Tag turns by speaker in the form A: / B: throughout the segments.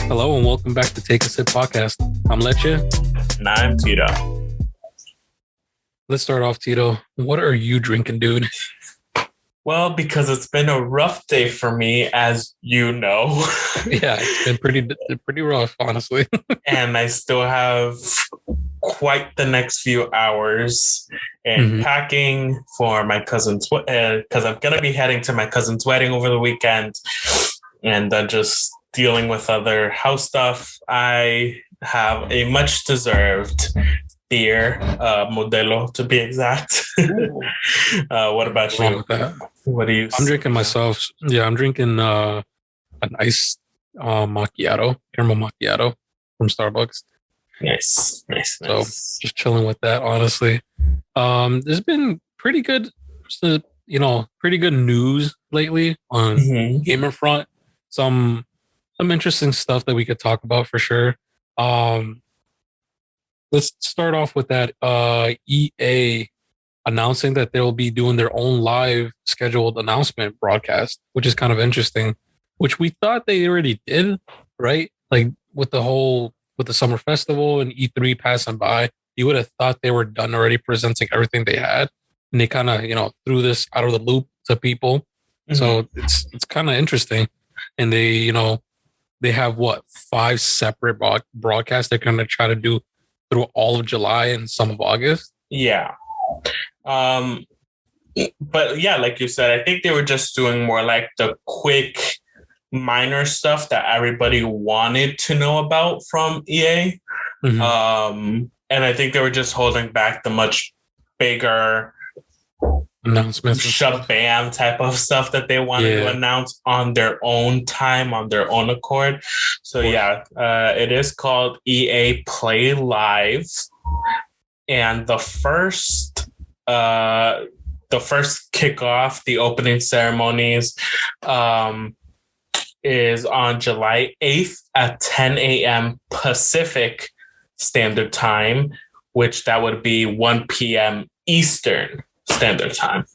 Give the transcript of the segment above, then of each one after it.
A: Hello and welcome back to Take a Sip podcast. I'm Leche.
B: And I'm Tito.
A: Let's start off, Tito. What are you drinking, dude?
B: Well, because it's been a rough day for me, as you know.
A: Yeah, it's been pretty rough, honestly.
B: And I still have quite the next few hours in packing for my cousin's, because I'm going to be heading to my cousin's wedding over the weekend, and then just dealing with other house stuff. I have a much deserved beer, Modelo to be exact. What about you? What do you?
A: I'm drinking myself. Yeah, I'm drinking a nice macchiato, caramel macchiato from Starbucks.
B: Nice.
A: So just chilling with that, honestly. There's been pretty good, pretty good news lately on gamer front. Some interesting stuff that we could talk about for sure. Let's start off with that EA announcing that they'll be doing their own live scheduled announcement broadcast, which is kind of interesting, which we thought they already did, right? Like with the summer festival and E3 passing by, you would have thought they were done already presenting everything they had. And they kind of, threw this out of the loop to people. So it's kind of interesting. And they have 5 separate broadcasts they're going to try to do through all of July and some of August.
B: Yeah. But yeah, like you said, I think they were just doing more like the quick minor stuff that everybody wanted to know about from EA. And I think they were just holding back the much bigger
A: announcements,
B: shabam type of stuff that they wanted to announce on their own time, on their own accord. So it is called EA Play Live, and the first kickoff, the opening ceremonies, is on July 8th at 10 a.m. Pacific Standard Time, which that would be 1 p.m. Eastern Standard Time.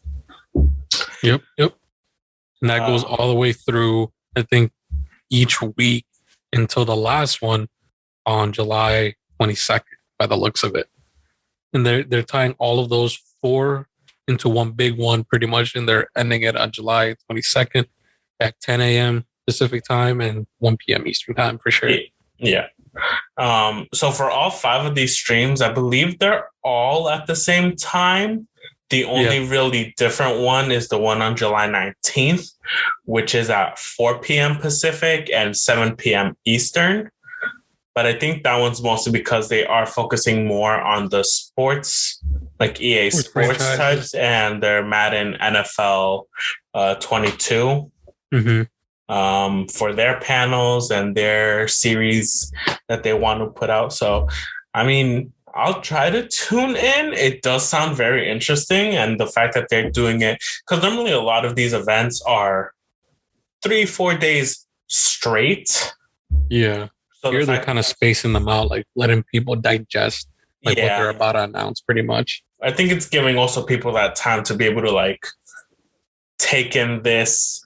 A: Yep. And that goes all the way through, I think, each week until the last one on July 22nd, by the looks of it. And they're tying all of those 4 into one big one, pretty much, and they're ending it on July 22nd at 10 a.m. Pacific Time and 1 p.m. Eastern Time, for sure.
B: Yeah. So for all 5 of these streams, I believe they're all at the same time. The only really different one is the one on July 19th, which is at 4 p.m. Pacific and 7 p.m. Eastern. But I think that one's mostly because they are focusing more on the sports, like EA sports types, and their Madden NFL 22 for their panels and their series that they want to put out. So, I mean, I'll try to tune in. It does sound very interesting. And the fact that they're doing it, because normally a lot of these events are 3-4 days straight.
A: Yeah. So here they're kind of spacing them out, like letting people digest what they're about to announce, pretty much.
B: I think it's giving also people that time to be able to like take in this,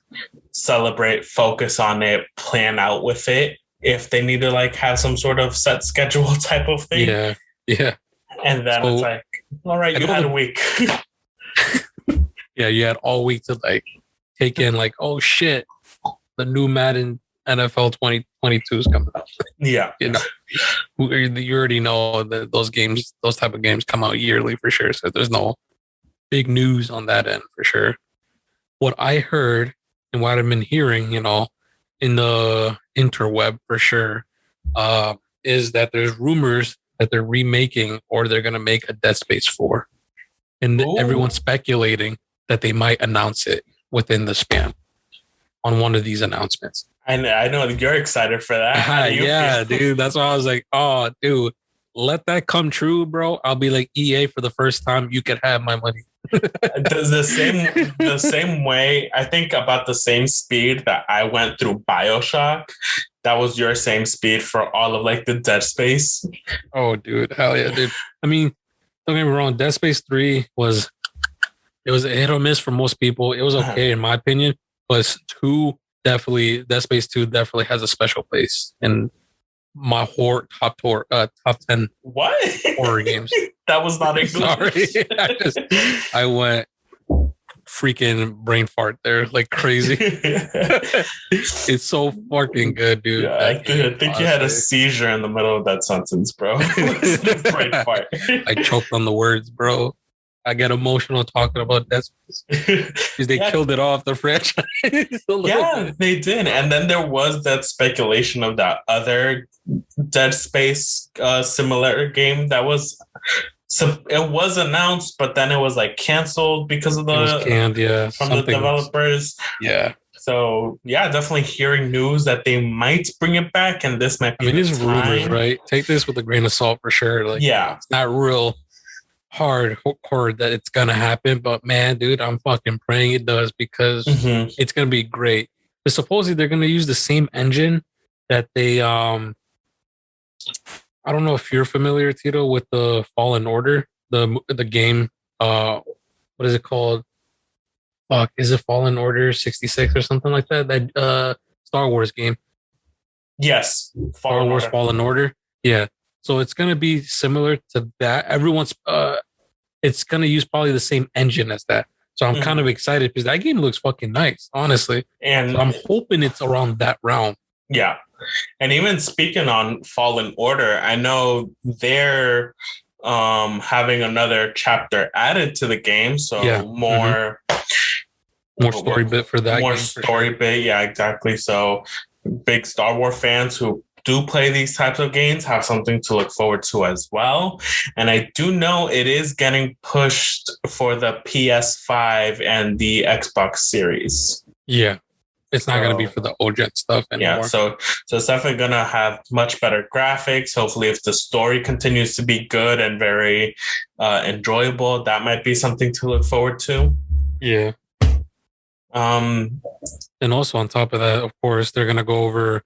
B: celebrate, focus on it, plan out with it if they need to like have some sort of set schedule type of thing.
A: Yeah.
B: And then it's like, all right, you had a week.
A: Yeah, you had all week to like take in like, oh shit, the new Madden NFL 2022 is coming out.
B: Yeah.
A: You already know that those type of games come out yearly for sure. So there's no big news on that end for sure. What I heard and what I've been hearing, in the interweb for sure, is that there's rumors that they're remaking or they're going to make a Dead Space 4. And everyone's speculating that they might announce it within the span on one of these announcements.
B: I know you're excited for that.
A: Yeah, dude. That's why I was like, oh, dude, let that come true, bro. I'll be like, EA, for the first time, you could have my money.
B: the same way, I think about the same speed that I went through BioShock. That was your same speed for all of like the Dead Space.
A: Oh, dude. Hell yeah, dude. I mean, don't get me wrong. Dead Space 3 was a hit or miss for most people. It was okay in my opinion, but 2 definitely Dead Space 2 definitely has a special place in my top 10
B: What?
A: horror games.
B: That was not English.
A: Sorry. I went freaking brain fart there like crazy. It's so fucking good, dude.
B: Yeah, I think you had a seizure in the middle of that sentence, bro. Brain fart.
A: I choked on the words, bro. I get emotional talking about Dead Space because they killed it off the franchise.
B: They did. And then there was that speculation of that other Dead Space similar game that was. So it was announced, but then it was like canceled because of
A: the
B: developers.
A: Yeah.
B: So yeah, definitely hearing news that they might bring it back, and this might be.
A: It's rumors, right? Take this with a grain of salt for sure. Like, it's not real hardcore that it's gonna happen, but man, dude, I'm fucking praying it does because it's gonna be great. But supposedly they're gonna use the same engine that they I don't know if you're familiar, Tito, with the Fallen Order, the game. What is it called? Fuck, is it Fallen Order 66 or something like that? That Star Wars game.
B: Yes,
A: Star Wars Fallen Order. Yeah, so it's gonna be similar to that. It's gonna use probably the same engine as that. So I'm kind of excited because that game looks fucking nice, honestly. And so I'm hoping it's around that realm.
B: Yeah. And even speaking on Fallen Order, I know they're having another chapter added to the game. So more
A: story bit for that.
B: More story bit. Yeah, exactly. So big Star Wars fans who do play these types of games have something to look forward to as well. And I do know it is getting pushed for the PS5 and the Xbox Series.
A: Yeah. It's not going to be for the OG stuff anymore.
B: Yeah, so it's definitely going to have much better graphics. Hopefully, if the story continues to be good and very enjoyable, that might be something to look forward to.
A: Yeah. And also on top of that, of course, they're going to go over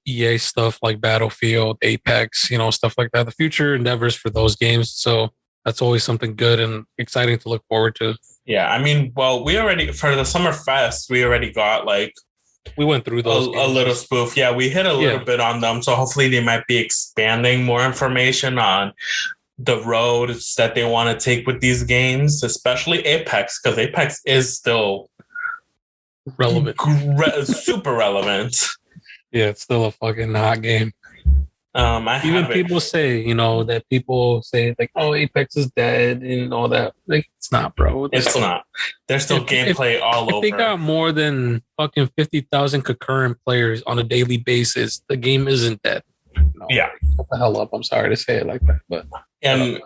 A: EA stuff like Battlefield, Apex, stuff like that. The future endeavors for those games. So that's always something good and exciting to look forward to.
B: Yeah, we already, for the Summer Fest, we already got
A: we went through those
B: a little spoof. Yeah, we hit a little bit on them. So hopefully they might be expanding more information on the roads that they want to take with these games, especially Apex, because Apex is still
A: relevant,
B: super relevant.
A: Yeah, it's still a fucking hot game. People say, that people say like, oh, Apex is dead and all that. Like, it's not, bro.
B: It's not. There's still gameplay all over.
A: If they got more than fucking 50,000 concurrent players on a daily basis, the game isn't dead.
B: Yeah.
A: Shut the hell up. I'm sorry to say it like that, but.
B: And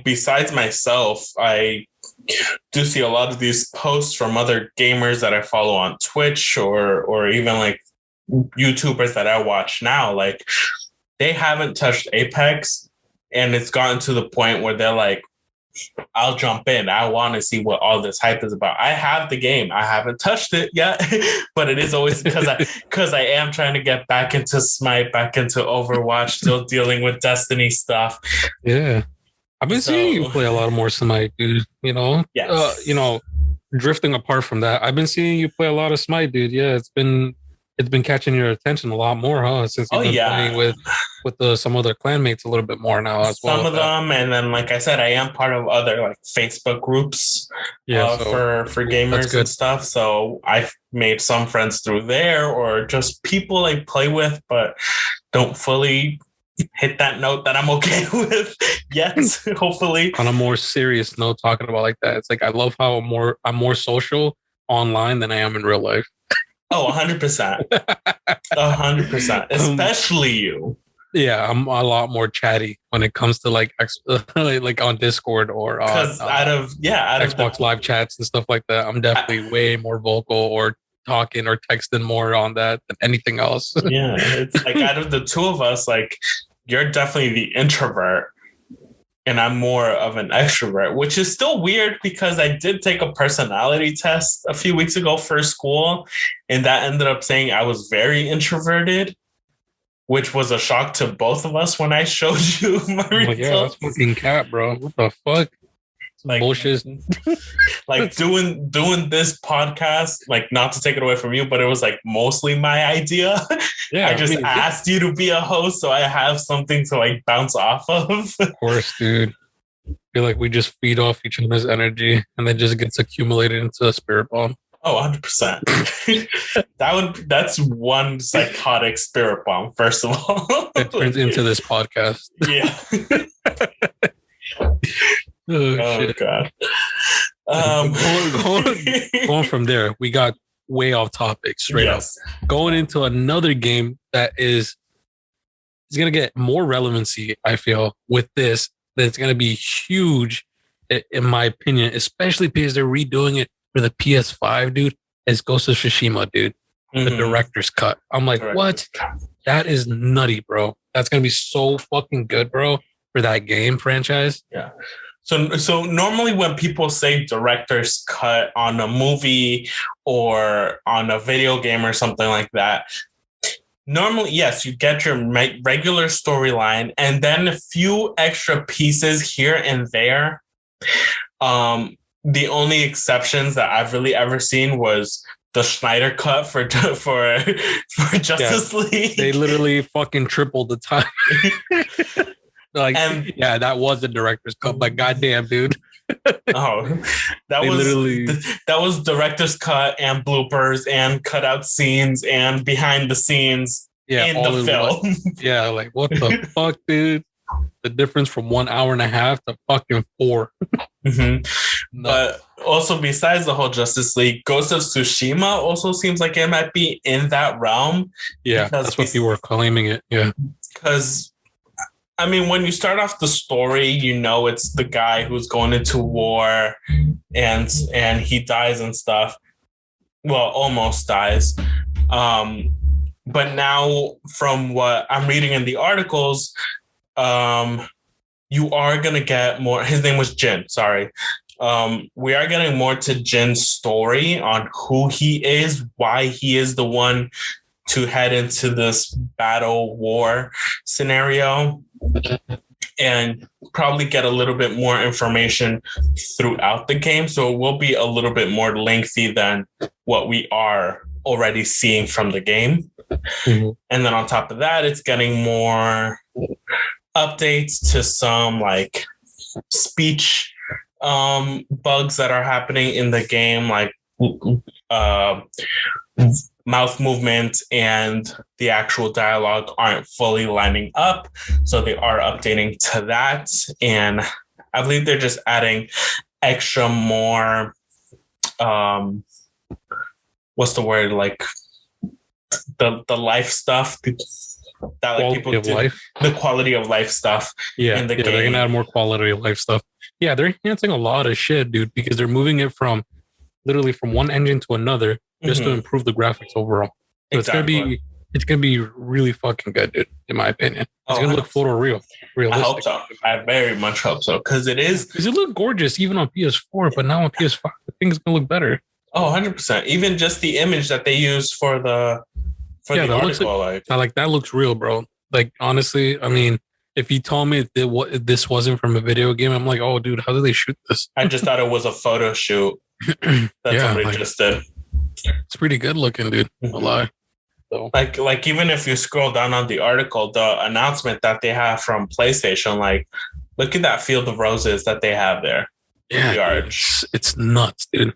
B: besides myself, I do see a lot of these posts from other gamers that I follow on Twitch or even like YouTubers that I watch now, like. They haven't touched Apex, and it's gotten to the point where they're like, I'll jump in. I want to see what all this hype is about. I have the game. I haven't touched it yet, but it is always because I am trying to get back into Smite, back into Overwatch, still dealing with Destiny stuff.
A: Yeah. I've been seeing you play a lot more Smite, dude.
B: Yes.
A: Drifting apart from that, I've been seeing you play a lot of Smite, dude. Yeah, it's been catching your attention a lot more, huh? Since you've been playing with some other clanmates a little bit more now as well.
B: Some of them, and then like I said, I am part of other like Facebook groups for gamers and stuff. So I've made some friends through there, or just people I play with, but don't fully hit that note that I'm okay with yet. Hopefully,
A: on a more serious note, talking about like that, it's like I love how I'm more social online than I am in real life.
B: Oh, 100%. 100%. Especially you.
A: Yeah, I'm a lot more chatty when it comes to like on Discord or on Xbox Live chats and stuff like that. I'm definitely way more vocal or talking or texting more on that than anything else.
B: Yeah, it's like out of the two of us, like you're definitely the introvert. And I'm more of an extrovert, which is still weird because I did take a personality test a few weeks ago for school. And that ended up saying I was very introverted, which was a shock to both of us when I showed you my results.
A: Yeah, that's fucking cat, bro. What the fuck?
B: like
A: bullshit.
B: like doing this podcast, like, not to take it away from you, but it was like mostly my idea.
A: Yeah,
B: I just asked you to be a host, so I have something to like bounce off of.
A: Of course, dude. I feel like we just feed off each other's energy and then just gets accumulated into a spirit bomb.
B: Oh, 100%. That's one psychotic spirit bomb, first of all.
A: It turns into this podcast.
B: Yeah.
A: Oh, shit.
B: God.
A: Going from there, we got way off topic straight up. Going into another game that is going to get more relevancy, I feel, with this. That's going to be huge, in my opinion, especially because they're redoing it for the PS5, dude. It's Ghost of Tsushima, dude. The director's cut. I'm like, what? That is nutty, bro. That's going to be so fucking good, bro, for that game franchise.
B: Yeah. So normally when people say director's cut on a movie or on a video game or something like that, normally, yes, you get your regular storyline and then a few extra pieces here and there. The only exceptions that I've really ever seen was the Snyder cut for Justice League.
A: They literally fucking tripled the time. That was the director's cut, but goddamn, dude.
B: That was director's cut and bloopers and cutout scenes and behind the scenes in the film.
A: Yeah, like what the fuck, dude? The difference from 1 hour and a half to fucking 4.
B: But also, besides the whole Justice League, Ghost of Tsushima also seems like it might be in that realm.
A: Yeah, that's what people were claiming it. Yeah,
B: because I mean, when you start off the story, you know it's the guy who's going into war, and he dies and stuff. Well, almost dies. But now, from what I'm reading in the articles, you are going to get more. His name was Jin. Sorry. We are getting more to Jin's story on who he is, why he is the one to head into this battle war scenario, and probably get a little bit more information throughout the game. So it will be a little bit more lengthy than what we are already seeing from the game. And then on top of that, it's getting more updates to some like speech bugs that are happening in the game, like mouth movement and the actual dialogue aren't fully lining up. So they are updating to that. And I believe they're just adding extra more, what's the word? Like the life stuff that like people do.
A: Life.
B: The quality of life stuff. In the game.
A: They're gonna add more quality of life stuff. Yeah, they're enhancing a lot of shit, dude, because they're moving it from literally from one engine to another just to improve the graphics overall. So it's gonna be really fucking good, dude, in my opinion. It's gonna look realistic.
B: I hope so. I very much hope so, because it is.
A: Because it looked gorgeous even on PS4, but now on PS5, the thing's gonna look better.
B: Oh, 100%. Even just the image that they use for the article,
A: that looks real, bro. Like honestly, I mean, if you told me that this wasn't from a video game, I'm like, oh, dude, how did they shoot this?
B: I just thought it was a photo shoot that somebody just did.
A: It's pretty good looking, dude. No lie. So.
B: Like even if you scroll down on the article, the announcement that they have from PlayStation, like, look at that field of roses that they have there.
A: Yeah, it's nuts, dude.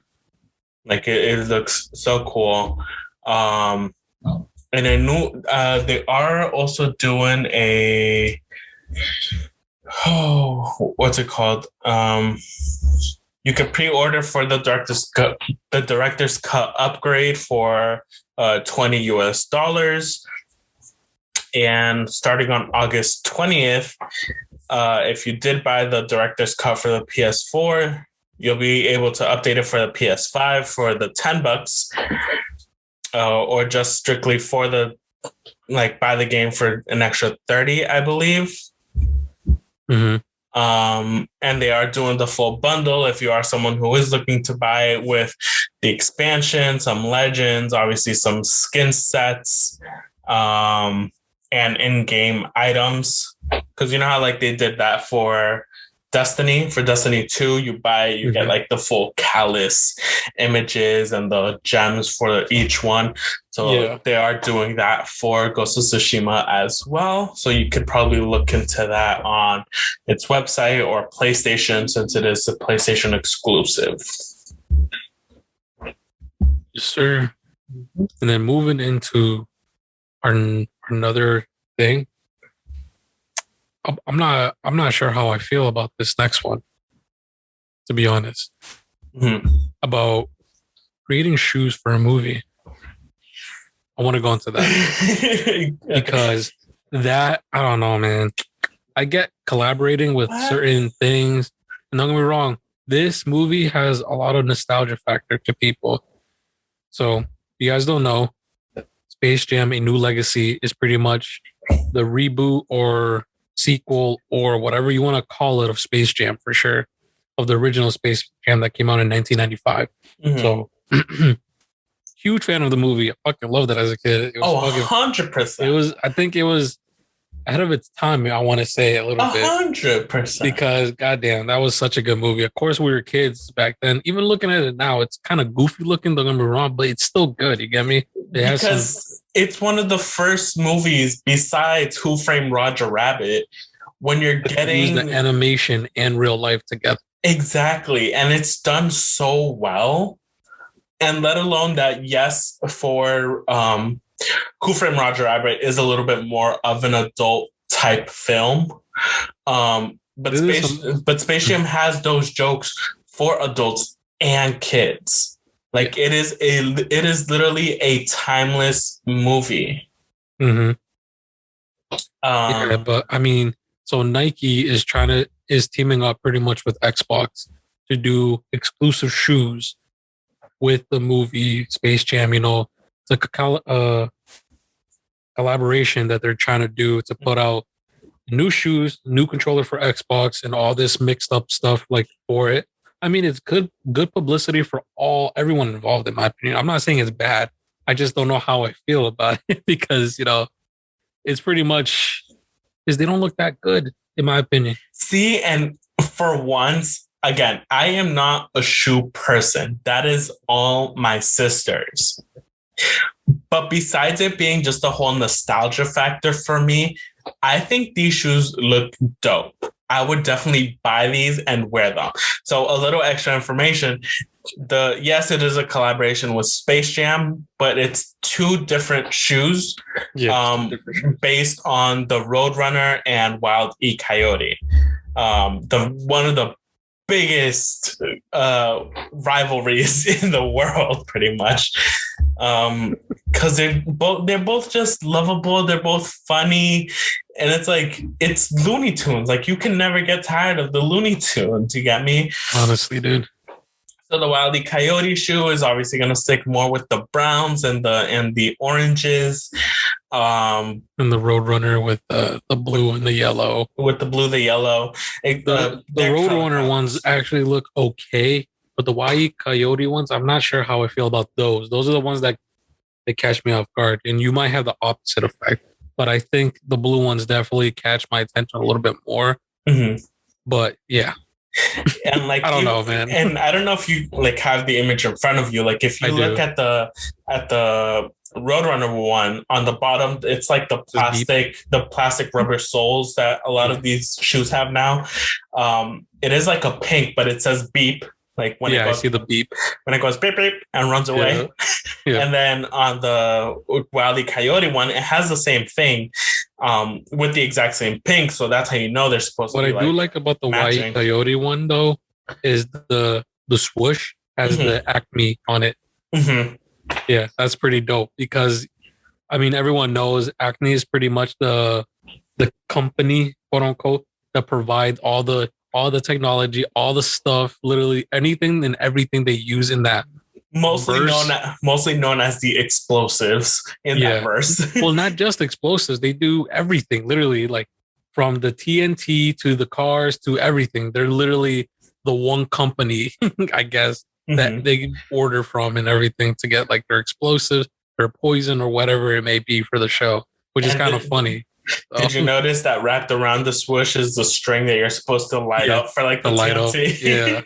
B: Like it looks so cool. And I knew they are also doing what's it called? You can pre-order for the director's cut upgrade for $20. And starting on August 20th, if you did buy the director's cut for the PS4, you'll be able to update it for the PS5 for the $10, or just strictly for buy the game for an extra $30, I believe. And they are doing the full bundle if you are someone who is looking to buy it with the expansion, some legends, obviously some skin sets, and in-game items. Because you know how like they did that for Destiny. For Destiny 2, you get like the full Callus images and the gems for each one. So they are doing that for Ghost of Tsushima as well. So you could probably look into that on its website or PlayStation, since it is a PlayStation exclusive.
A: Yes, sir. And then moving into another thing. I'm not sure how I feel about this next one, to be honest. About creating shoes for a movie. I want to go into that because that, I don't know, man. I get collaborating with certain things. And don't get me wrong, this movie has a lot of nostalgia factor to people. So, if you guys don't know, Space Jam: A New Legacy is pretty much the reboot or sequel or whatever you want to call it of Space Jam, for sure, of the original Space Jam that came out in 1995. So huge fan of the movie. I fucking loved it as a kid. It was
B: 100%.
A: I think it was ahead of its time, I want to say, a little bit.
B: 100%.
A: Because goddamn, that was such a good movie. Of course, we were kids back then. Even looking at it now, it's kind of goofy looking, don't get me wrong, but it's still good. You get me?
B: Because it's one of the first movies besides Who Framed Roger Rabbit when you're getting
A: the animation and real life together.
B: Exactly. And it's done so well. And let alone that, yes, for Who Framed Roger Rabbit is a little bit more of an adult type film. But Space Jam has those jokes for adults and kids. Like it is literally a timeless movie.
A: But I mean, so Nike is teaming up pretty much with Xbox to do exclusive shoes with the movie Space Jam. You know, it's like a collaboration that they're trying to do to put out new shoes, new controller for Xbox, and all this mixed up stuff like for it. I mean, it's good publicity for everyone involved, in my opinion. I'm not saying it's bad. I just don't know how I feel about it because, you know, it's pretty much because they don't look that good, in my opinion.
B: See, and for once, again, I am not a shoe person. That is all my sisters. But besides it being just a whole nostalgia factor for me, I think these shoes look dope. I would definitely buy these and wear them. So a little extra information. Yes, it is a collaboration with Space Jam, but it's two different shoes based on the Roadrunner and Wild E. Coyote. One of the biggest rivalries in the world, pretty much. Because they're both just lovable, they're both funny, and it's Looney Tunes. Like, you can never get tired of the Looney Tunes, you get me?
A: Honestly, dude.
B: So the Wile E. Coyote shoe is obviously going to stick more with the browns and the oranges.
A: And the Roadrunner with the blue and the yellow.
B: With the blue, the yellow.
A: The Roadrunner ones actually look okay, but the Wile E. Coyote ones, I'm not sure how I feel about those. Those are the ones that they catch me off guard, and you might have the opposite effect. But I think the blue ones definitely catch my attention a little bit more. But yeah.
B: And like,
A: I don't know, man.
B: And I don't know if you like have the image in front of you. Like, if you look at the Roadrunner one on the bottom, it's like the plastic rubber soles that a lot of these shoes have now. It is like a pink, but it says beep. Like when it goes,
A: I see the beep.
B: When it goes beep beep and runs away. And then on the Wile E. Coyote one, it has the same thing. With the exact same pink, so that's how you know they're supposed to be.
A: What I do like about the Wile E. Coyote one, though, is the swoosh has the Acme on it. Yeah, that's pretty dope because, I mean, everyone knows Acme is pretty much the company, quote unquote, that provide all the technology, all the stuff, literally anything and everything they use in that.
B: Mostly known as the explosives in that verse.
A: Well, not just explosives. They do everything, literally, like from the TNT to the cars to everything. They're literally the one company, I guess, that they order from and everything to get like their explosives, their poison, or whatever it may be for the show, which is kind of funny.
B: Did you notice that wrapped around the swoosh is the string that you're supposed to light up for like the
A: light
B: TNT?
A: up.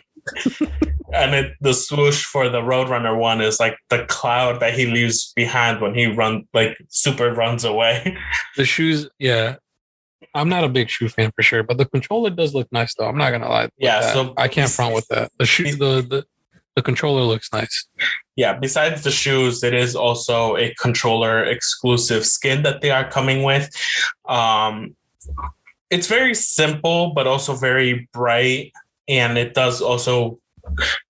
A: Yeah.
B: And the swoosh for the Roadrunner one is like the cloud that he leaves behind when he super runs away.
A: The shoes, yeah. I'm not a big shoe fan for sure, but the controller does look nice though. I'm not gonna lie. So I can't front with that. The controller looks nice.
B: Yeah, besides the shoes, it is also a controller exclusive skin that they are coming with. It's very simple, but also very bright, and it does also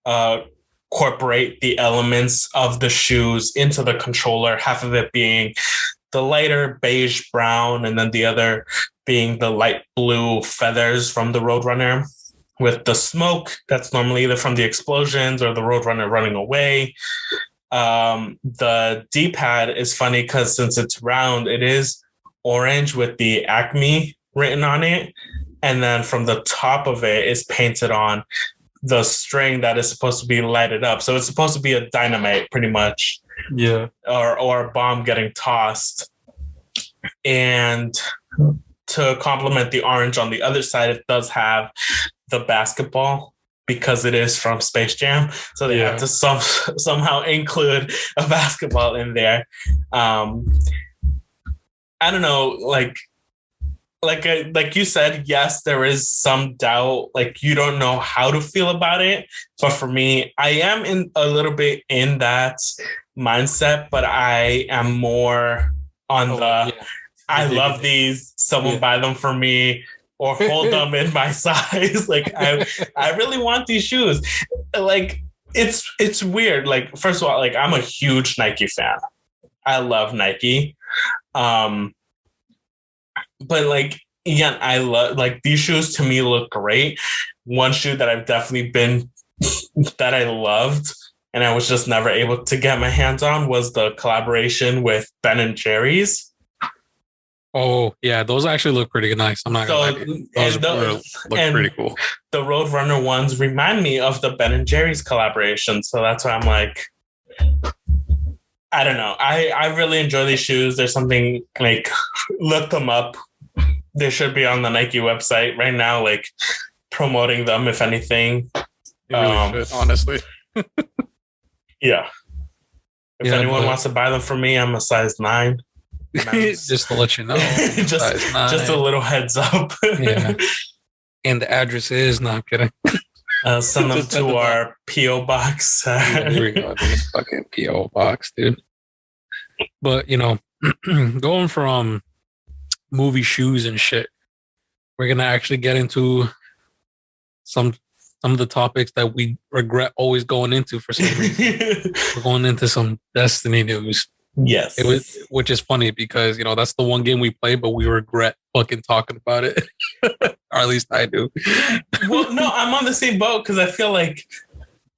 B: incorporate the elements of the shoes into the controller. Half of it being the lighter beige brown, and then the other being the light blue feathers from the Roadrunner, with the smoke that's normally either from the explosions or the Roadrunner running away. The D-pad is funny because since it's round, it is orange with the Acme written on it. And then from the top of it is painted on the string that is supposed to be lighted up. So it's supposed to be a dynamite pretty much.
A: Yeah.
B: Or a bomb getting tossed. And to complement the orange on the other side, it does have the basketball because it is from Space Jam. So they have to somehow include a basketball in there. I don't know, like you said, yes, there is some doubt. Like you don't know how to feel about it. But for me, I am in a little bit in that mindset, but I am more on I love these. Someone buy them for me or hold them in my size. Like I really want these shoes. Like it's weird. Like first of all, like I'm a huge Nike fan. I love Nike. But like again, I love like these shoes to me look great. One shoe that I've definitely been that I loved and I was just never able to get my hands on was the collaboration with Ben & Jerry's.
A: Oh, yeah, those actually look pretty nice. I'm not going to lie. Those look pretty cool.
B: The Roadrunner ones remind me of the Ben & Jerry's collaboration. So that's why I'm like, I don't know. I really enjoy these shoes. There's something like, look them up. They should be on the Nike website right now, like promoting them, if anything.
A: It really should, honestly.
B: Yeah. If anyone wants to buy them from me, I'm a size 9.
A: Just to let you know.
B: just a little heads up.
A: Yeah. And the address is, no, I'm kidding.
B: Send them to our P.O. box.
A: Yeah, here we go. This fucking P.O. box, dude. But, you know, going from movie shoes and shit, we're going to actually get into some of the topics that we regret always going into for some reason. We're going into some Destiny news.
B: Yes.
A: Which is funny because, you know, that's the one game we play, but we regret fucking talking about it. Or at least I do.
B: Well, no, I'm on the same boat because I feel like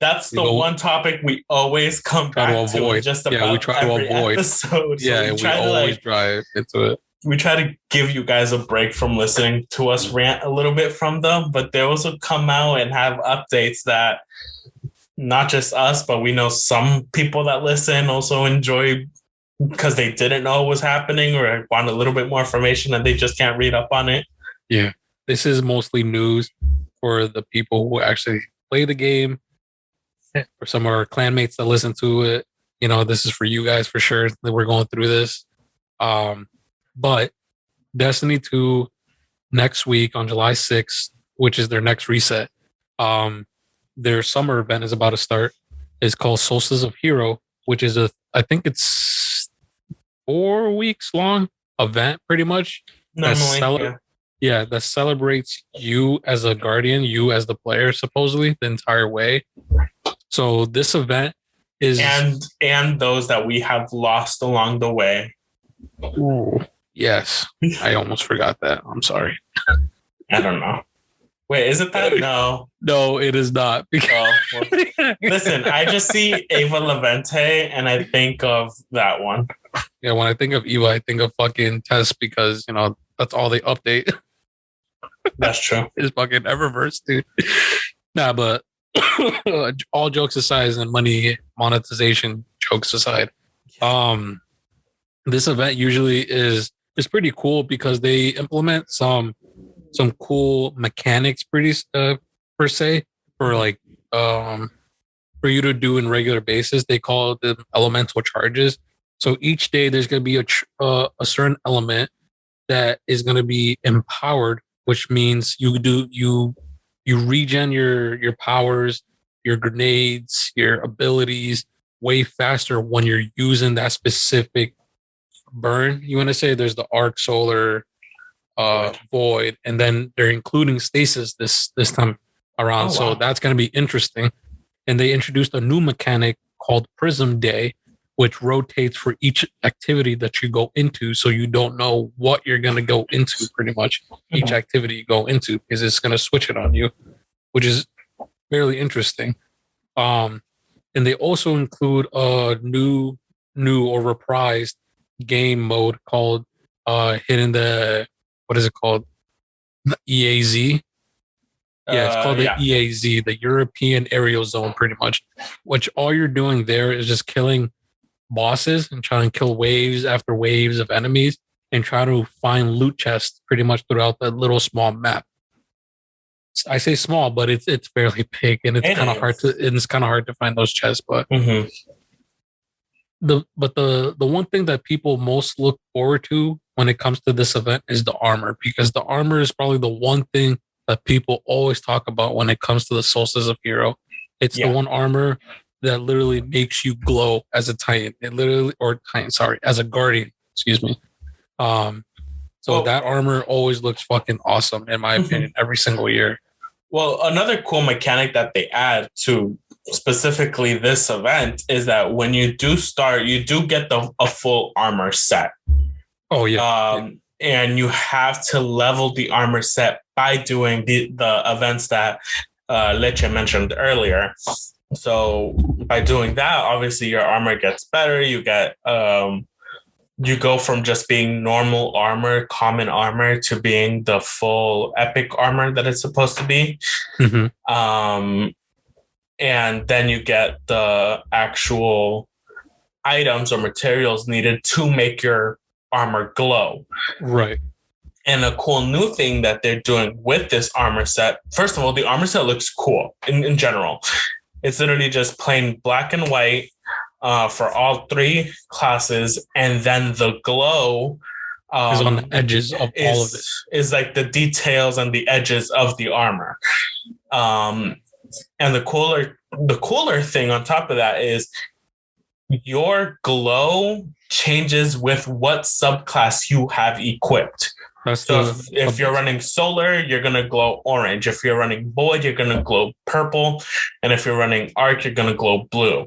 B: that's the one topic we always come back to avoid. Just about we try to avoid. Episode.
A: Yeah, we always drive into it.
B: We try to give you guys a break from listening to us rant a little bit from them, but they also come out and have updates that not just us, but we know some people that listen also enjoy because they didn't know what was happening or want a little bit more information and they just can't read up on it.
A: Yeah. This is mostly news for the people who actually play the game, for some of our clanmates that listen to it. You know, this is for you guys for sure that we're going through this. But Destiny 2 next week on July 6th, which is their next reset, their summer event is about to start. It's called Solstice of Hero, which is I think it's 4 weeks long event pretty much.
B: Normally,
A: that celebrates you as a guardian, you as the player, supposedly the entire way. So this event is
B: and those that we have lost along the way.
A: Ooh, yes, I almost forgot that. I'm sorry.
B: I don't know. Wait, is it that?
A: No, it is not.
B: Listen, I just see Ava Levente and I think of that one.
A: Yeah, when I think of Eva, I think of fucking Tess because, you know, that's all they update.
B: That's true.
A: It's fucking Eververse, dude. Nah, but all jokes aside and money monetization jokes aside, this event usually is it's pretty cool because they implement some cool mechanics per se for like for you to do in regular basis. They call them elemental charges. So each day there's going to be a certain element that is going to be empowered, which means you regen your powers, your grenades, your abilities way faster when you're using that specific burn. You want to say there's the arc, solar, void, and then they're including stasis this time around. So that's going to be interesting. And they introduced a new mechanic called Prism Day, which rotates for each activity that you go into. So you don't know what you're going to go into pretty much each activity you go into, because it's going to switch it on you, which is fairly interesting. And they also include a new or reprised game mode called Hidden the, what is it called? The EAZ. Yeah, it's called the EAZ, the European Aerial Zone, pretty much. Which all you're doing there is just killing bosses and trying to kill waves after waves of enemies and try to find loot chests pretty much throughout that little small map. I say small, but it's fairly big, and it's kind of hard to find those chests. But the one thing that people most look forward to when it comes to this event is the armor, because the armor is probably the one thing that people always talk about when it comes to the Solstice of Hero. It's the one armor that literally makes you glow as a Titan. As a Guardian, excuse me. So that armor always looks fucking awesome, in my opinion, every single year.
B: Well, another cool mechanic that they add to specifically this event is that when you do start, you do get a full armor set.
A: Oh, yeah.
B: And you have to level the armor set by doing the events that Leche mentioned earlier. So by doing that, obviously your armor gets better. You get you go from just being normal armor, common armor, to being the full epic armor that it's supposed to be. And then you get the actual items or materials needed to make your armor glow.
A: Right.
B: And a cool new thing that they're doing with this armor set, first of all, the armor set looks cool in general. It's literally just plain black and white for all three classes. And then the glow
A: is on the edges of all of this.
B: Is like the details and the edges of the armor. And the cooler thing on top of that is your glow changes with what subclass you have equipped. So if you're running solar, you're going to glow orange. If you're running void, you're going to glow purple. And if you're running arc, you're going to glow blue.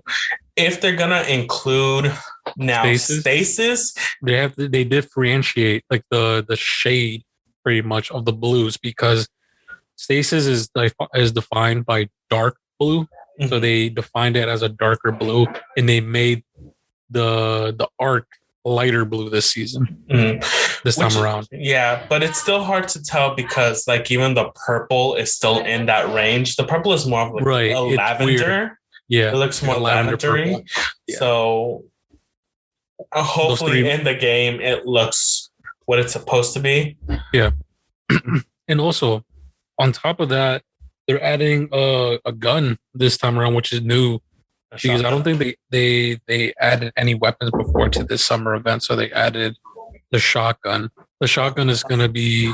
B: If they're going to include now stasis,
A: they differentiate like the shade pretty much of the blues, because stasis is defined by dark blue. So they defined it as a darker blue, and they made the arc lighter blue this season. This time around.
B: Yeah, but it's still hard to tell because like even the purple is still in that range. The purple is more of like a lavender. Weird.
A: Yeah.
B: It looks more lavendery. Yeah. So hopefully in the game it looks what it's supposed to be.
A: Yeah. And also on top of that, they're adding a gun this time around, which is new. Because I don't think they added any weapons before to this summer event, so they added the shotgun. The shotgun is going to be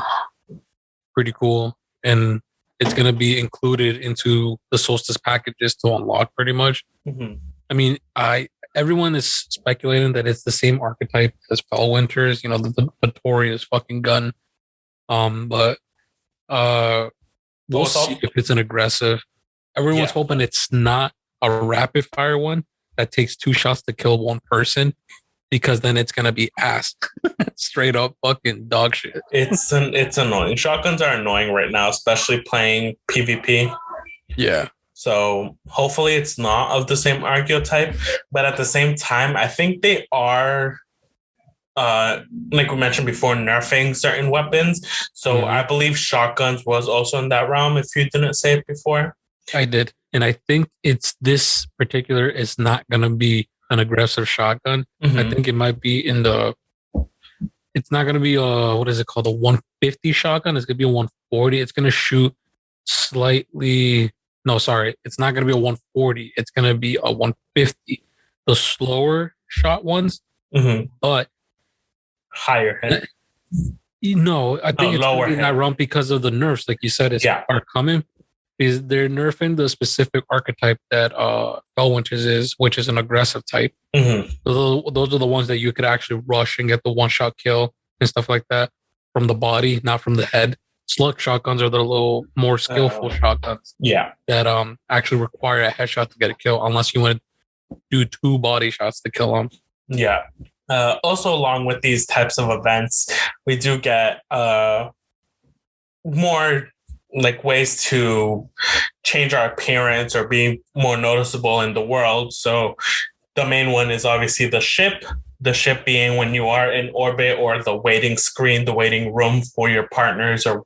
A: pretty cool, and it's going to be included into the Solstice packages to unlock pretty much. I mean, everyone is speculating that it's the same archetype as Fellwinter's, the notorious fucking gun. But we'll see if it's an aggressive. Everyone's hoping it's not a rapid fire one that takes 2 shots to kill one person, because then it's gonna be ass. Straight up fucking dog shit.
B: It's annoying. Shotguns are annoying right now, especially playing PvP.
A: Yeah.
B: So hopefully it's not of the same archetype, but at the same time, I think they are like we mentioned before, nerfing certain weapons. So I believe shotguns was also in that realm, if you didn't say it before.
A: I did. And I think this particular is not going to be an aggressive shotgun. I think it might be in the it's not gonna be what is it called, a 150 shotgun. It's gonna be a 140. It's gonna shoot slightly. No, sorry, it's not gonna be a 140. It's gonna be a 150. The slower shot ones, but
B: higher hit.
A: I think it's
B: lower
A: really
B: hit.
A: not wrong because of the nerfs, like you said, are coming. Because they're nerfing the specific archetype that Felwinter's is, which is an aggressive type. So those are the ones that you could actually rush and get the one-shot kill and stuff like that from the body, not from the head. Slug shotguns are the little more skillful shotguns.
B: Yeah.
A: That actually require a headshot to get a kill, unless you want to do 2 body shots to kill them.
B: Yeah. Also, along with these types of events, we do get more like ways to change our appearance or be more noticeable in the world. So the main one is obviously the ship being when you are in orbit, or the waiting screen, the waiting room for your partners, or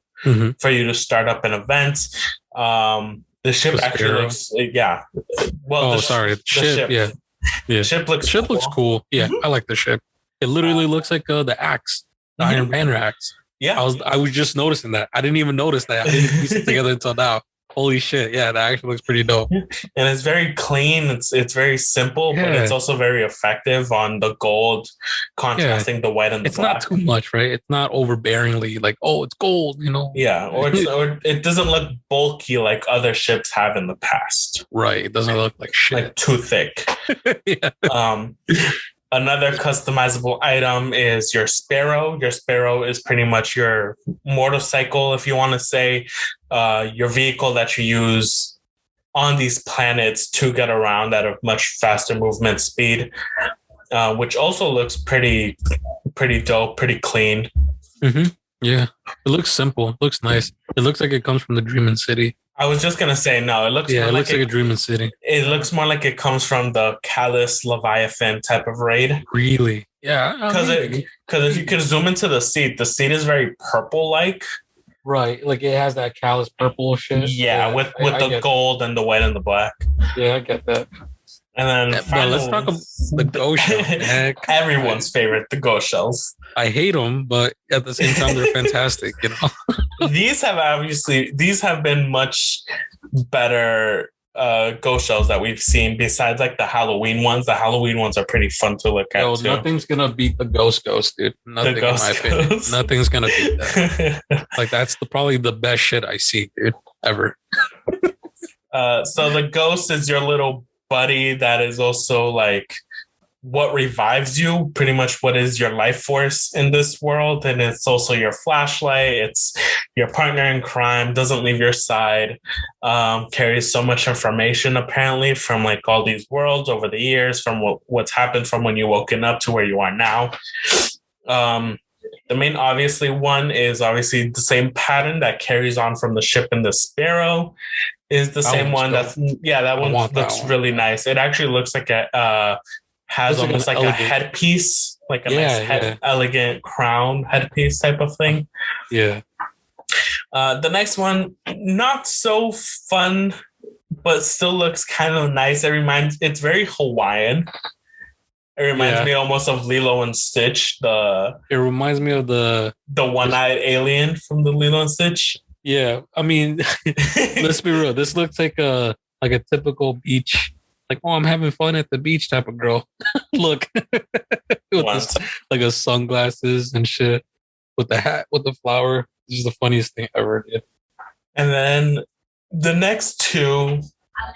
B: for you to start up an event. The ship actually looks, yeah. Well,
A: the ship. Yeah.
B: The ship looks
A: cool. Looks cool. Yeah, I like the ship. It literally looks like the axe, the Iron Banner axe.
B: Yeah,
A: I was just noticing that. I didn't even notice that. I didn't piece it together until now. Holy shit! Yeah, that actually looks pretty dope.
B: And it's very clean. It's very simple, but it's also very effective on the gold, contrasting the white and the black.
A: It's not too much, right? It's not overbearingly like, oh, it's gold, you know?
B: Yeah, or it doesn't look bulky like other ships have in the past.
A: Right. It doesn't look like shit.
B: Like too thick. Yeah. Another customizable item is your Sparrow. Your Sparrow is pretty much your motorcycle, if you want to say, your vehicle that you use on these planets to get around at a much faster movement speed, which also looks pretty dope, pretty clean.
A: Yeah, it looks simple. It looks nice. It looks like it comes from the Dreaming City.
B: I was just gonna say no. It looks
A: like a Dreaming City.
B: It looks more like it comes from the Callus Leviathan type of raid.
A: Really? Yeah.
B: Because if you could zoom into the seat is very purple-like.
A: Right, like it has that Callus purple shit.
B: Yeah, with the gold and the white and the black.
A: Yeah, I get that.
B: And then finally,
A: let's talk about the ghost shells.
B: Everyone's favorite, the ghost shells.
A: I hate them, but at the same time, they're fantastic. You know,
B: these have been much better ghost shells that we've seen. Besides, like the Halloween ones. The Halloween ones are pretty fun to look at. Too.
A: Nothing's gonna beat the ghost, dude. Nothing, in my opinion. Nothing's gonna beat that. Like that's probably the best shit I see, dude, ever.
B: So the ghost is your little buddy that is also like what revives you, pretty much what is your life force in this world. And it's also your flashlight. It's your partner in crime, doesn't leave your side, carries so much information apparently from like all these worlds over the years, from what's happened from when you woken up to where you are now. The main obviously one is obviously the same pattern that carries on from the ship and the Sparrow. Is the same one. That one looks really nice. It actually looks like has almost like a headpiece, like a nice elegant crown headpiece type of thing.
A: Yeah.
B: The next one, not so fun, but still looks kind of nice. It's very Hawaiian. It reminds me almost of Lilo and Stitch.
A: It reminds me of the
B: one-eyed alien from the Lilo and Stitch.
A: Yeah, I mean, let's be real. This looks like a typical beach, like, oh, I'm having fun at the beach type of girl. Look, with like a sunglasses and shit, with the hat, with the flower. This is the funniest thing ever, dude.
B: And then the next two,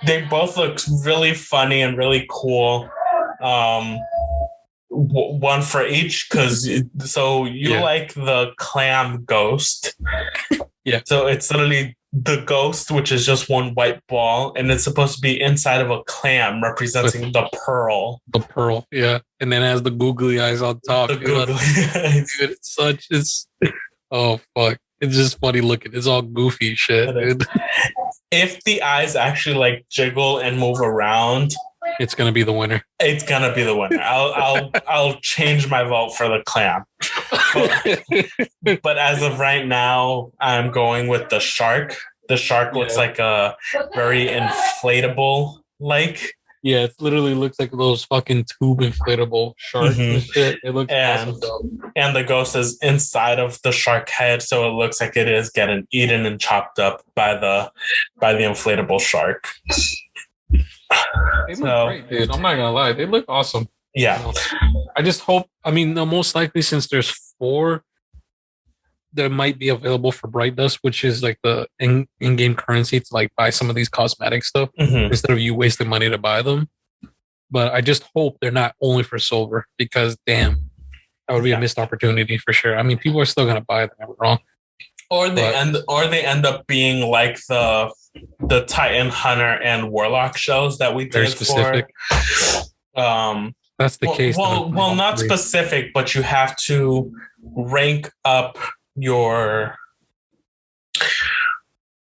B: they both look really funny and really cool. One for each, because like the clam ghost.
A: Yeah.
B: So it's literally the ghost, which is just one white ball, and it's supposed to be inside of a clam representing the pearl.
A: The pearl, yeah. And then it has the googly eyes on top.
B: The googly eyes.
A: Dude, it's oh fuck. It's just funny looking. It's all goofy shit, dude.
B: If the eyes actually like jiggle and move around,
A: it's gonna be the winner.
B: It's gonna be the winner. I'll change my vote for the clam. But as of right now, I'm going with the shark. The shark looks like a very inflatable like.
A: Yeah, it literally looks like those fucking tube inflatable sharks and shit. It looks awesome though.
B: And the ghost is inside of the shark head, so it looks like it is getting eaten and chopped up by the inflatable shark.
A: They look great, dude. I'm not gonna lie, they look awesome.
B: Yeah.
A: You know? I just hope. I mean, the most likely, since there's 4, there might be available for Bright Dust, which is like the in-game currency to like buy some of these cosmetic stuff instead of you wasting money to buy them. But I just hope they're not only for silver, because damn, that would be a missed opportunity for sure. I mean, people are still gonna buy them. I'm wrong.
B: Or they end up being like the Titan Hunter and Warlock shells that we did specific.
A: That's the case.
B: Well, not specific, but you have to rank up your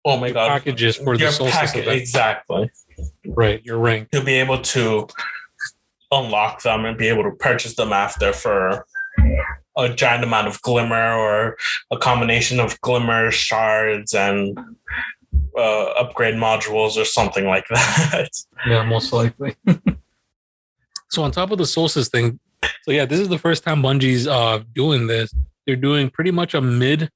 A: packages for the Solstice event.
B: Exactly.
A: Right, your rank.
B: You'll be able to unlock them and be able to purchase them after for a giant amount of glimmer, or a combination of glimmer shards and upgrade modules or something like that.
A: Yeah, most likely. So on top of the Solstice thing, so yeah, this is the first time Bungie's doing this. They're doing pretty much a mid-season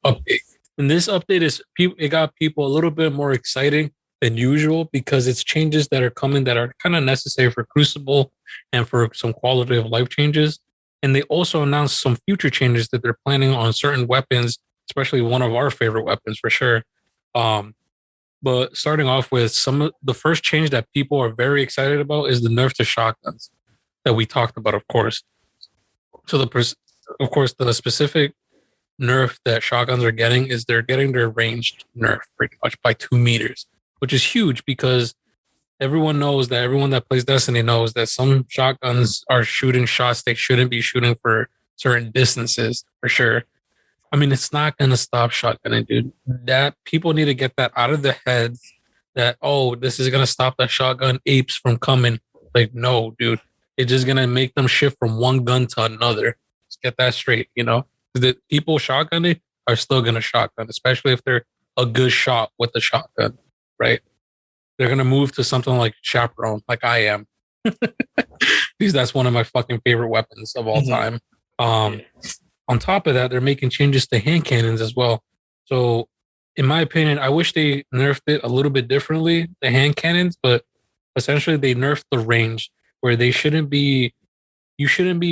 A: update. And this update it got people a little bit more exciting than usual, because it's changes that are coming that are kind of necessary for Crucible and for some quality of life changes. And they also announced some future changes that they're planning on certain weapons, especially one of our favorite weapons for sure. But starting off with the first change that people are very excited about is the nerf to shotguns that we talked about, of course. So the specific nerf that shotguns are getting is they're getting their ranged nerf pretty much by 2 meters, which is huge, because everyone that plays Destiny knows that some shotguns are shooting shots they shouldn't be shooting for certain distances, for sure. I mean, it's not going to stop shotgunning, dude. That people need to get that out of their heads that, oh, this is going to stop the shotgun apes from coming. Like, no, dude. It's just going to make them shift from one gun to another. Let's get that straight, you know? The people shotgunning are still going to shotgun, especially if they're a good shot with the shotgun, right? They're going to move to something like Chaperone, like I am. Because that's one of my fucking favorite weapons of all time. On top of that, they're making changes to hand cannons as well. So, in my opinion, I wish they nerfed it a little bit differently, the hand cannons, but essentially they nerfed the range, where you shouldn't be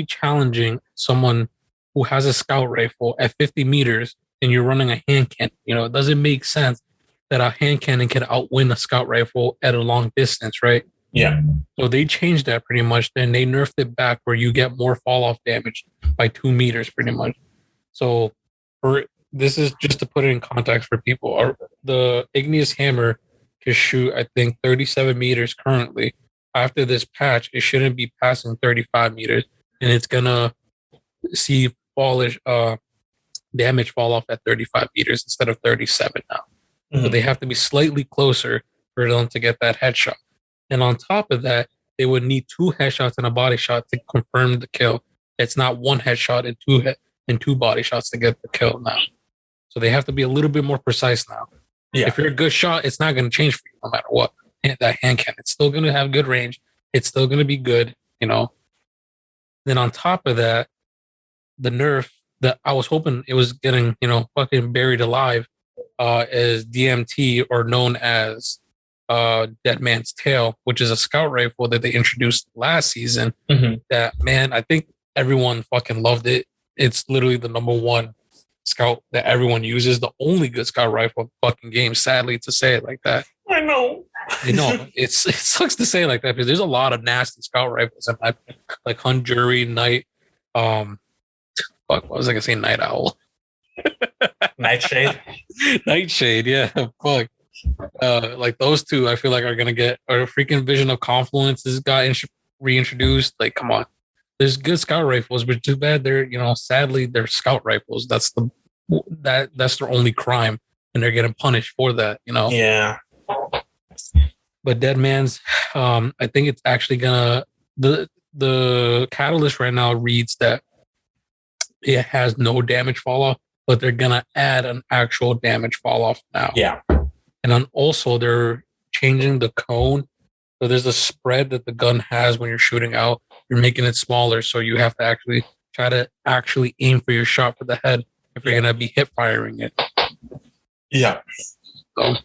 A: challenging someone who has a scout rifle at 50 meters and you're running a hand cannon. You know, it doesn't make sense that a hand cannon can outwin a scout rifle at a long distance, right?
B: Yeah.
A: So they changed that pretty much. Then they nerfed it back where you get more fall off damage by 2 meters pretty much. So this is just to put it in context for people. The Igneous Hammer can shoot, I think, 37 meters currently. After this patch, it shouldn't be passing 35 meters. And it's going to see damage fall off at 35 meters instead of 37 now. So they have to be slightly closer for them to get that headshot. And on top of that, they would need 2 headshots and a body shot to confirm the kill. It's not 1 headshot and 2 body shots to get the kill now. So they have to be a little bit more precise now. Yeah. If you're a good shot, it's not going to change for you no matter what. That hand cannon, it's still going to have good range. It's still going to be good, you know. Then on top of that, the nerf that I was hoping it was getting, you know, fucking buried alive is DMT, or known as Dead Man's Tail, which is a scout rifle that they introduced last season. That, man, I think everyone fucking loved it. It's literally the number 1 scout that everyone uses, the only good scout rifle in the fucking game, sadly to say it like that.
B: I know.
A: It sucks to say it like that, because there's a lot of nasty scout rifles in my opinion, like Hunt Jury, Night, what was I gonna say? Night Owl.
B: Nightshade.
A: Nightshade, yeah. Fuck. Like those two, I feel like are gonna get, or freaking Vision of Confluence has got reintroduced. Like, come on. There's good scout rifles, but too bad they're, you know, sadly they're scout rifles. That's their only crime, and they're getting punished for that, you know?
B: Yeah.
A: But Dead Man's, I think it's actually gonna, the catalyst right now reads that it has no damage fall off, but they're gonna add an actual damage fall off now.
B: Yeah.
A: And then also they're changing the cone. So there's a spread that the gun has when you're shooting out. You're making it smaller, so you have to actually try to aim for your shot for the head if you're gonna be hip firing it.
B: Yeah.
A: So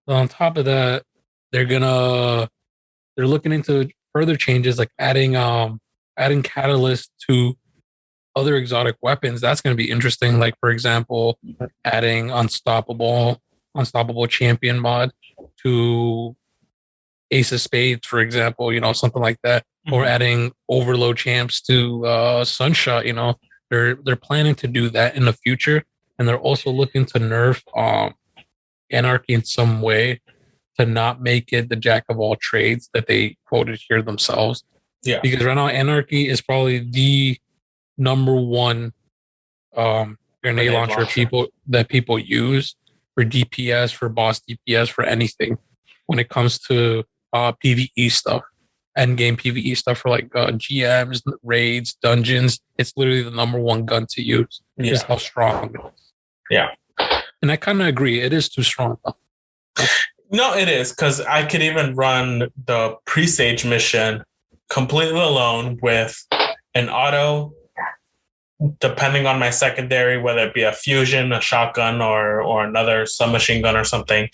A: on top of that, they're looking into further changes like adding catalyst to other exotic weapons. That's going to be interesting. Like, for example, adding unstoppable champion mod to Ace of Spades, for example, something like that. Mm-hmm. Or adding overload champs to Sunshot. They're planning to do that in the future, and they're also looking to nerf Anarchy in some way to not make it the jack of all trades that they quoted here themselves.
B: Yeah,
A: because right now Anarchy is probably the number one grenade launcher people use for DPS, for boss DPS, for anything when it comes to PvE stuff, endgame PvE stuff for like GMs, raids, dungeons. It's literally the number one gun to use.
B: Yeah.
A: Just how strong it is.
B: Yeah.
A: And I kind of agree. It is too strong, though.
B: No, it is, because I could even run the presage mission completely alone with an auto, depending on my secondary, whether it be a fusion, a shotgun, or another submachine gun or something.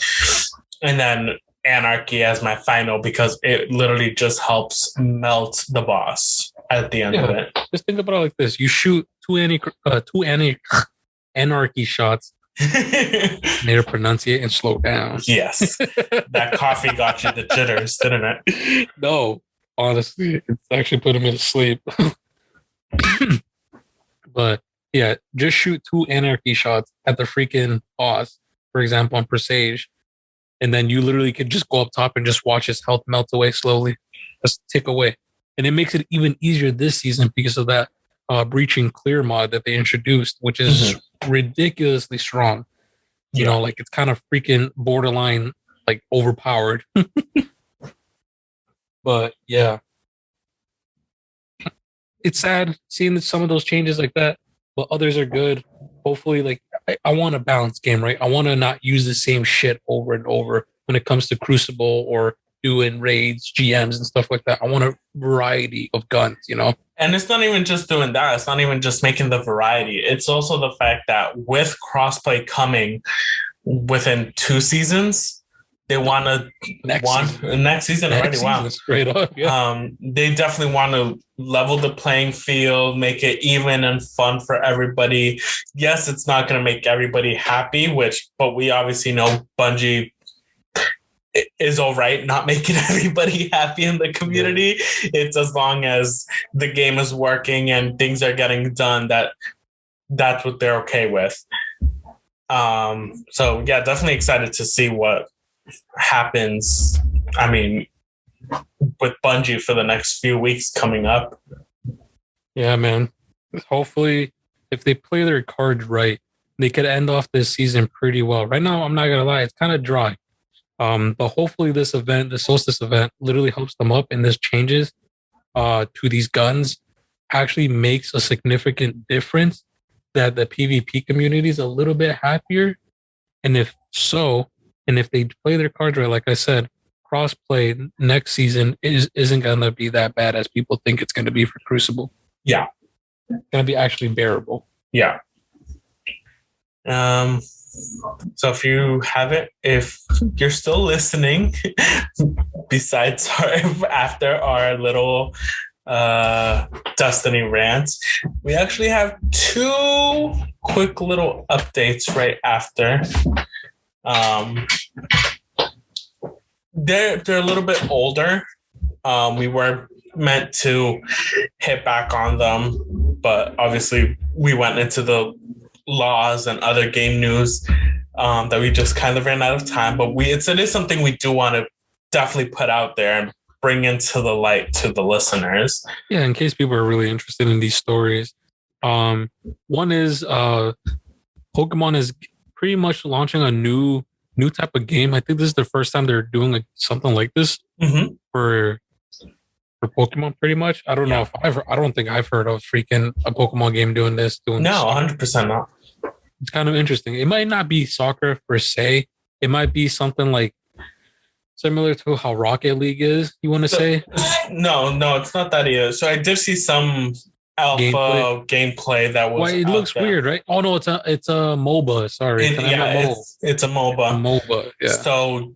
B: And then Anarchy as my final, because it literally just helps melt the boss at the end of it.
A: Just think about it like this. You shoot two Anarchy shots. Made her pronunciate and slow down.
B: Yes. That coffee got you the jitters, didn't it?
A: No, honestly, it's actually putting me to sleep. But yeah, just shoot 2 Anarchy shots at the freaking boss, for example, on Presage, and then you literally could just go up top and just watch his health melt away slowly, just tick away. And it makes it even easier this season because of that breaching clear mod that they introduced, which is ridiculously strong. You know, like it's kind of freaking borderline like overpowered. But yeah, it's sad seeing some of those changes like that, but others are good. Hopefully, like I want a balanced game, right? I want to not use the same shit over and over when it comes to Crucible or doing raids, GMs, and stuff like that. I want a variety of guns, you know?
B: And it's not even just doing that. It's not even just making the variety. It's also the fact that with crossplay coming within 2 seasons, they want to next season already. Wow,
A: straight up. Yeah.
B: They definitely want to level the playing field, make it even and fun for everybody. Yes, it's not going to make everybody happy, but we obviously know Bungie is all right not making everybody happy in the community. It's as long as the game is working and things are getting done, that's what they're okay with. So yeah, definitely excited to see what happens. I mean, with Bungie for the next few weeks coming up.
A: Yeah, man. Hopefully, if they play their cards right, they could end off this season pretty well. Right now, I'm not gonna lie, it's kind of dry. But hopefully this event, the Solstice event, literally helps them up, and this changes to these guns actually makes a significant difference that the PvP community is a little bit happier. And if they play their cards right, like I said, crossplay next season isn't going to be that bad as people think it's going to be for Crucible.
B: Yeah.
A: It's going to be actually bearable.
B: Yeah. So if you're still listening, besides after our little Destiny rants, we actually have 2 quick little updates right after. They're a little bit older. We weren't meant to hit back on them, but obviously we went into the laws and other game news that we just kind of ran out of time. But it is something we do want to definitely put out there and bring into the light to the listeners.
A: Yeah, in case people are really interested in these stories. One is Pokemon is pretty much launching a new type of game. I think this is the first time they're doing something like this for Pokemon. Pretty much, I don't know if I don't think I've heard of freaking a Pokemon game doing this.
B: No, 100% not.
A: It's kind of interesting. It might not be soccer per se. It might be something like similar to how Rocket League is. You want to say?
B: No, it's not that either. So I did see some alpha gameplay that was.
A: Why it looks weird, right? Oh no, it's a MOBA. Sorry,
B: it's a MOBA.
A: A MOBA, yeah.
B: So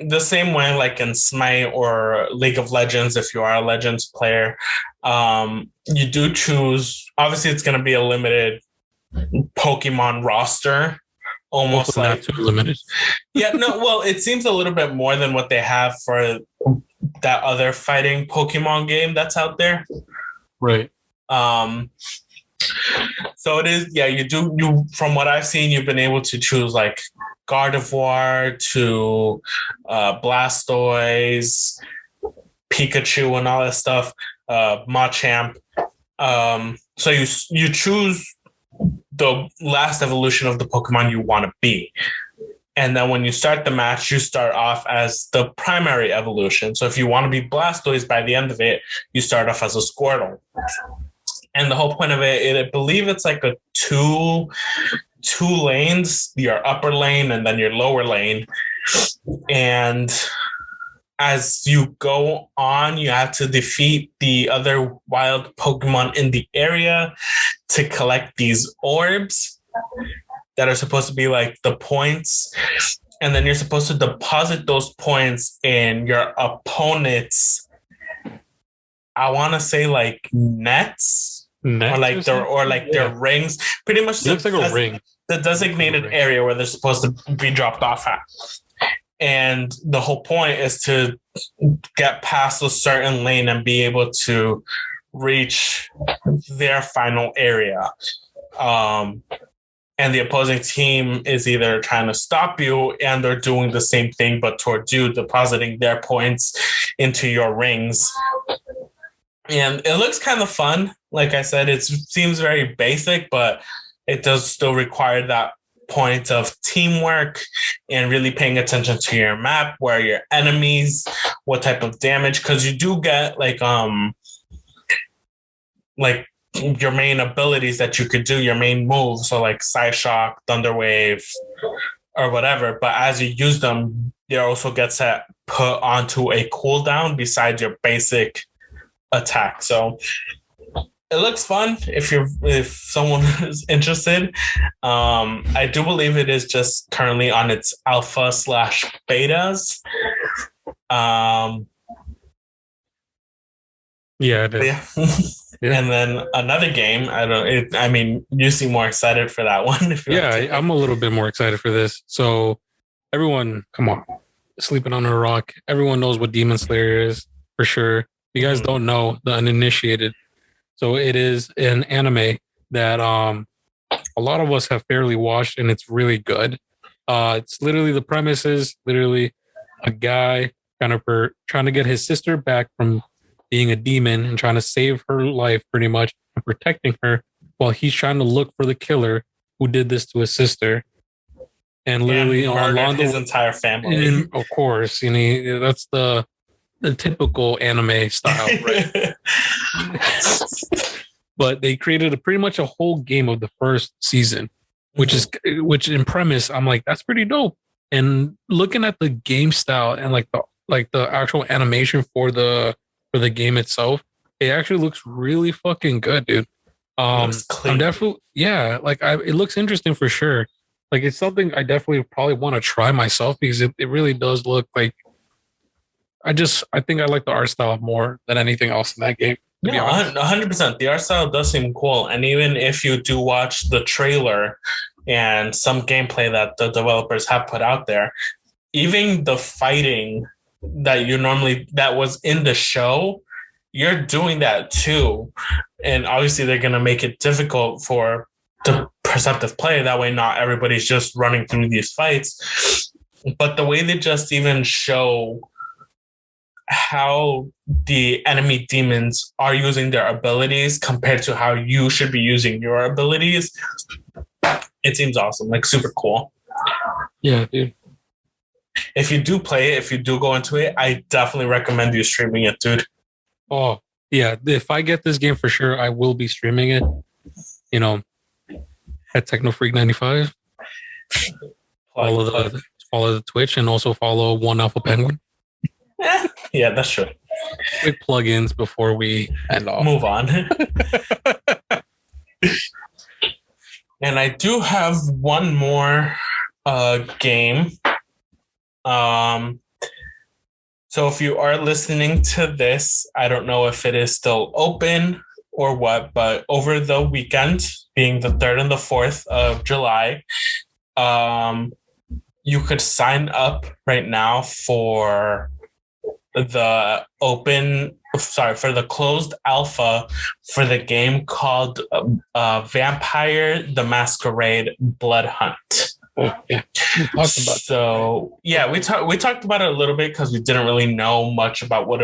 B: the same way, like in Smite or League of Legends, if you are a Legends player, you do choose. Obviously, it's going to be a limited Pokemon roster. Almost
A: hopefully
B: like
A: not too limited.
B: Yeah, no, well, it seems a little bit more than what they have for that other fighting Pokemon game that's out there.
A: Right.
B: So it is, yeah, you from what I've seen, you've been able to choose like Gardevoir to Blastoise, Pikachu and all that stuff, Machamp. So you choose the last evolution of the Pokemon you want to be. And then when you start the match, you start off as the primary evolution. So if you want to be Blastoise by the end of it, you start off as a Squirtle. And the whole point of it, I believe it's like a two lanes, your upper lane and then your lower lane. And as you go on, you have to defeat the other wild Pokemon in the area to collect these orbs that are supposed to be like the points. And then you're supposed to deposit those points in your opponent's, I want to say like nets or like their rings. Pretty much
A: it looks like a ring.
B: The designated area where they're supposed to be dropped off at. And the whole point is to get past a certain lane and be able to reach their final area. And the opposing team is either trying to stop you and they're doing the same thing, but towards you, depositing their points into your rings. And it looks kind of fun. Like I said, it seems very basic, but it does still require that point of teamwork and really paying attention to your map, where your enemies, what type of damage, because you do get like your main abilities that you could do, your main moves, so like Psyshock, Thunder Wave, or whatever. But as you use them, they also get put onto a cooldown besides your basic attack. So it looks fun if someone is interested. I do believe it is just currently on its alpha/betas.
A: Yeah, it is.
B: Yeah. And then another game. I mean, you seem more excited for that one.
A: I'm a little bit more excited for this. So everyone, come on, sleeping on a rock. Everyone knows what Demon Slayer is for sure. If you guys don't know, the uninitiated. So it is an anime that a lot of us have fairly watched, and it's really good. It's literally, the premise is literally a guy kind of trying to get his sister back from being a demon and trying to save her life, pretty much, and protecting her, while he's trying to look for the killer who did this to his sister. And literally
B: murdered his entire family.
A: And of course, that's the typical anime style, right? But they created pretty much a whole game of the first season, which in premise, I'm like, that's pretty dope. And looking at the game style and like the actual animation for the game itself, it actually looks really fucking good, dude. I'm definitely, it looks interesting for sure. Like, it's something I definitely probably want to try myself, because it really does look like, I think I like the art style more than anything else in that game.
B: No, 100%. The art style does seem cool. And even if you do watch the trailer and some gameplay that the developers have put out there, even the fighting that was in the show, you're doing that too. And obviously they're going to make it difficult for the perceptive player. That way, not everybody's just running through these fights. But the way they just even show how the enemy demons are using their abilities compared to how you should be using your abilities, it seems awesome. Like, super cool.
A: Yeah, dude.
B: If you do play it, if you do go into it, I definitely recommend you streaming it, dude.
A: Oh, yeah. If I get this game, for sure, I will be streaming it, at Techno Freak 95. All of the follow the Twitch and also follow One Alpha Penguin.
B: Yeah, that's true.
A: Quick plugins before we end off.
B: Move on. And I do have one more game. So if you are listening to this, I don't know if it is still open or what, but over the weekend, being the 3rd and the 4th of July, you could sign up right now for the closed alpha for the game called Vampire the Masquerade Blood Hunt.
A: Oh, yeah.
B: We talked about it a little bit because we didn't really know much about what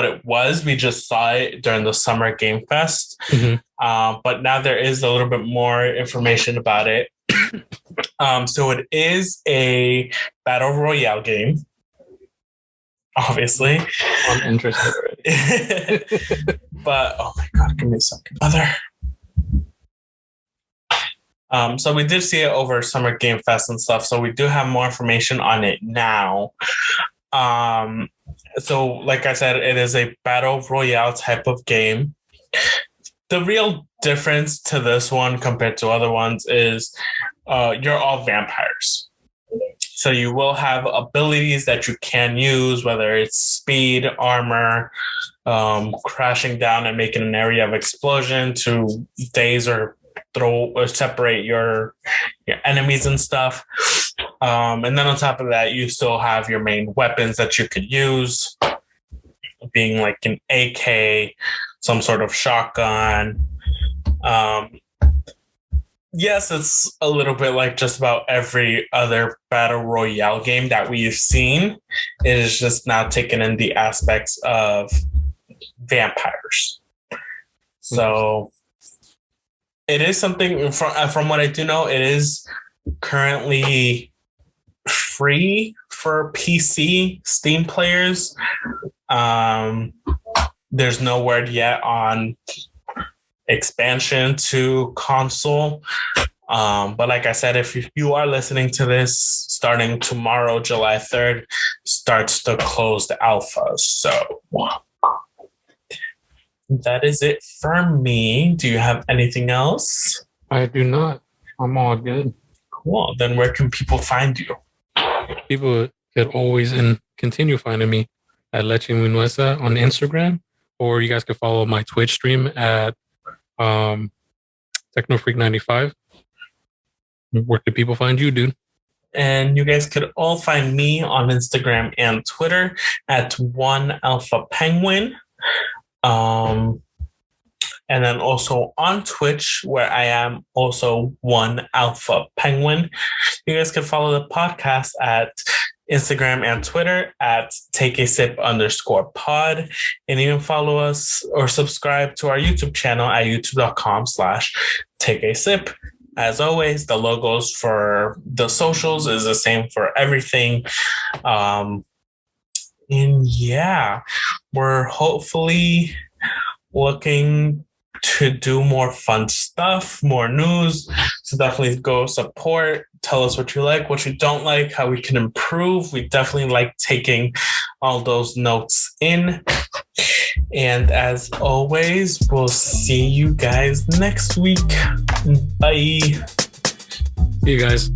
B: it was. We just saw it during the Summer Game Fest.
A: Mm-hmm.
B: But now there is a little bit more information about it. So it is a battle royale game. Obviously.
A: I'm interested already.
B: But oh my god, give me a second. So we did see it over Summer Game Fest and stuff. So we do have more information on it now. So like I said, it is a battle royale type of game. The real difference to this one compared to other ones is you're all vampires. So you will have abilities that you can use, whether it's speed, armor, crashing down and making an area of explosion to daze or throw or separate your enemies and stuff. And then on top of that, you still have your main weapons that you could use, being like an AK, some sort of shotgun. Yes, it's a little bit like just about every other battle royale game that we've seen. It is just now taken in the aspects of vampires. So it is something from what I do know, it is currently free for PC Steam players. There's no word yet on expansion to console. But like I said, if you are listening to this, starting tomorrow, July 3rd, starts the closed alpha. So that is it for me. Do you have anything else?
A: I do not. I'm all good.
B: Cool. Then where can people find you?
A: People could always continue finding me at Leche Minuesa on Instagram, or you guys could follow my Twitch stream at Techno Freak 95. Where can people find you, dude?
B: And you guys could all find me on Instagram and Twitter at One Alpha Penguin. And then also on Twitch, where I am also One Alpha Penguin. You guys can follow the podcast at Instagram and Twitter at takeasip_pod. And even follow us or subscribe to our YouTube channel at youtube.com/takeasip. As always, the logos for the socials is the same for everything. And yeah, we're hopefully looking to do more fun stuff, more news. So definitely go support. Tell us what you like, what you don't like, how we can improve. We definitely like taking all those notes in. And as always, we'll see you guys next week. Bye.
A: See you guys.